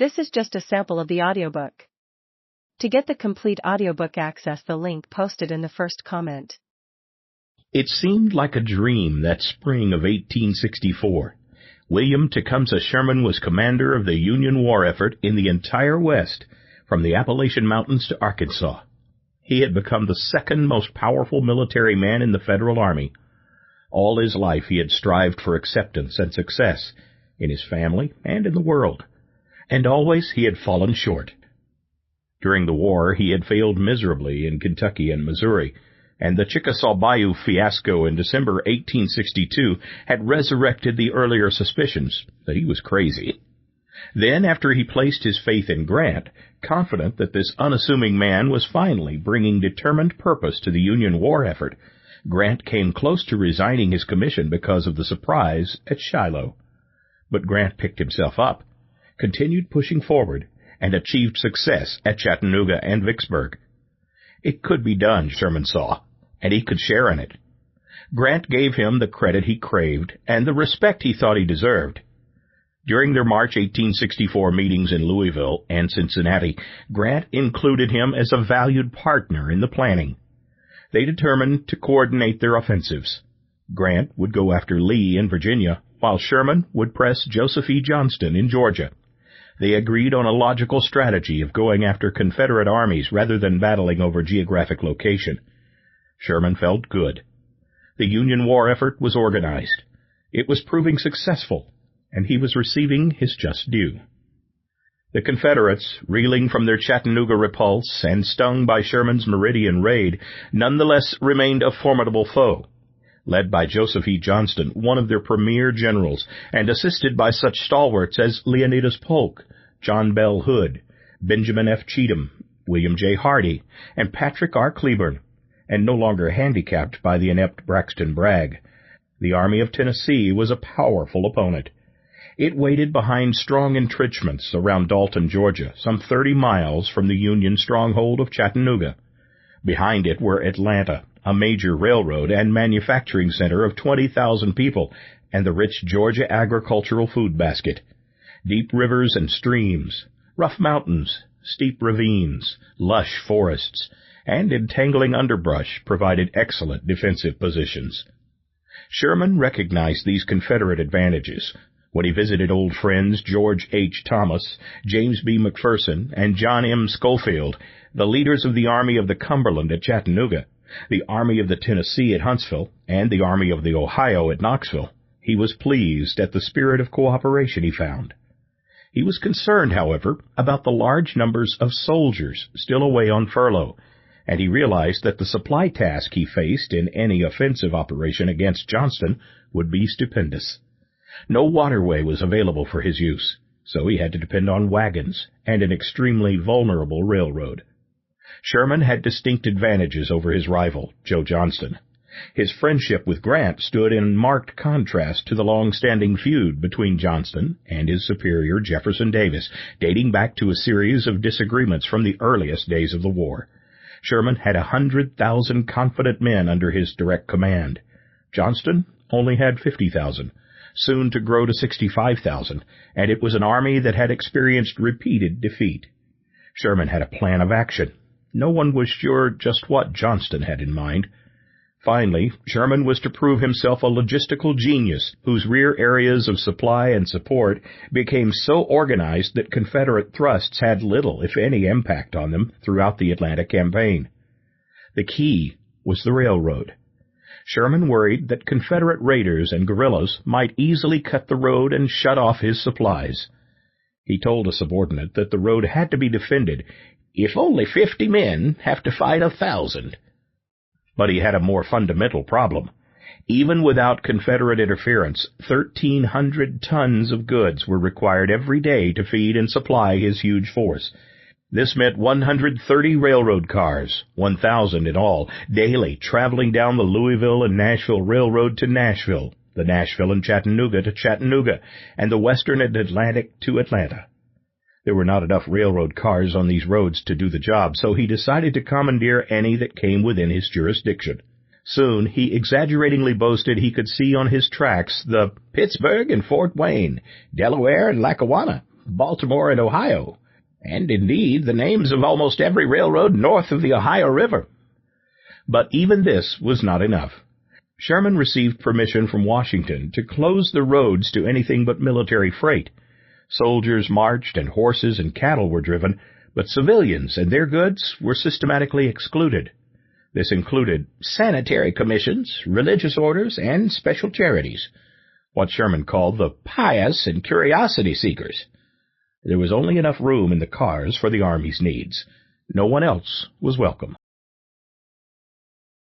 This is just a sample of the audiobook. To get the complete audiobook, access the link posted in the first comment. It seemed like a dream that spring of 1864. William Tecumseh Sherman was commander of the Union war effort in the entire West, from the Appalachian Mountains to Arkansas. He had become the second most powerful military man in the Federal Army. All his life he had strived for acceptance and success in his family and in the world, and always he had fallen short. During the war he had failed miserably in Kentucky and Missouri, and the Chickasaw Bayou fiasco in December 1862 had resurrected the earlier suspicions that he was crazy. Then, after he placed his faith in Grant, confident that this unassuming man was finally bringing determined purpose to the Union war effort, Grant came close to resigning his commission because of the surprise at Shiloh. But Grant picked himself up, continued pushing forward, and achieved success at Chattanooga and Vicksburg. It could be done, Sherman saw, and he could share in it. Grant gave him the credit he craved and the respect he thought he deserved. During their March 1864 meetings in Louisville and Cincinnati, Grant included him as a valued partner in the planning. They determined to coordinate their offensives. Grant would go after Lee in Virginia, while Sherman would press Joseph E. Johnston in Georgia. They agreed on a logical strategy of going after Confederate armies rather than battling over geographic location. Sherman felt good. The Union war effort was organized. It was proving successful, and he was receiving his just due. The Confederates, reeling from their Chattanooga repulse and stung by Sherman's Meridian raid, nonetheless remained a formidable foe. Led by Joseph E. Johnston, one of their premier generals, and assisted by such stalwarts as Leonidas Polk, John Bell Hood, Benjamin F. Cheatham, William J. Hardee, and Patrick R. Cleburne, and no longer handicapped by the inept Braxton Bragg. The Army of Tennessee was a powerful opponent. It waited behind strong entrenchments around Dalton, Georgia, some 30 miles from the Union stronghold of Chattanooga. Behind it were Atlanta, a major railroad and manufacturing center of 20,000 people, and the rich Georgia agricultural food basket. Deep rivers and streams, rough mountains, steep ravines, lush forests, and entangling underbrush provided excellent defensive positions. Sherman recognized these Confederate advantages when he visited old friends George H. Thomas, James B. McPherson, and John M. Schofield, the leaders of the Army of the Cumberland at Chattanooga, the Army of the Tennessee at Huntsville, and the Army of the Ohio at Knoxville. He was pleased at the spirit of cooperation he found. He was concerned, however, about the large numbers of soldiers still away on furlough, and he realized that the supply task he faced in any offensive operation against Johnston would be stupendous. No waterway was available for his use, so he had to depend on wagons and an extremely vulnerable railroad. Sherman had distinct advantages over his rival, Joe Johnston. His friendship with Grant stood in marked contrast to the long-standing feud between Johnston and his superior Jefferson Davis, dating back to a series of disagreements from the earliest days of the war. Sherman had 100,000 confident men under his direct command. Johnston only had 50,000, soon to grow to 65,000, and it was an army that had experienced repeated defeat. Sherman had a plan of action. No one was sure just what Johnston had in mind. Finally, Sherman was to prove himself a logistical genius whose rear areas of supply and support became so organized that Confederate thrusts had little, if any, impact on them throughout the Atlanta campaign. The key was the railroad. Sherman worried that Confederate raiders and guerrillas might easily cut the road and shut off his supplies. He told a subordinate that the road had to be defended, if only 50 men have to fight 1,000. But he had a more fundamental problem. Even without Confederate interference, 1,300 tons of goods were required every day to feed and supply his huge force. This meant 130 railroad cars, 1,000 in all, daily traveling down the Louisville and Nashville Railroad to Nashville, the Nashville and Chattanooga to Chattanooga, and the Western and Atlantic to Atlanta. There were not enough railroad cars on these roads to do the job, so he decided to commandeer any that came within his jurisdiction. Soon he exaggeratingly boasted he could see on his tracks the Pittsburgh and Fort Wayne, Delaware and Lackawanna, Baltimore, and Ohio, and indeed the names of almost every railroad north of the Ohio River. But even this was not enough. Sherman received permission from Washington to close the roads to anything but military freight. Soldiers marched and horses and cattle were driven, but civilians and their goods were systematically excluded. This included sanitary commissions, religious orders, and special charities, what Sherman called the pious and curiosity seekers. There was only enough room in the cars for the Army's needs. No one else was welcome.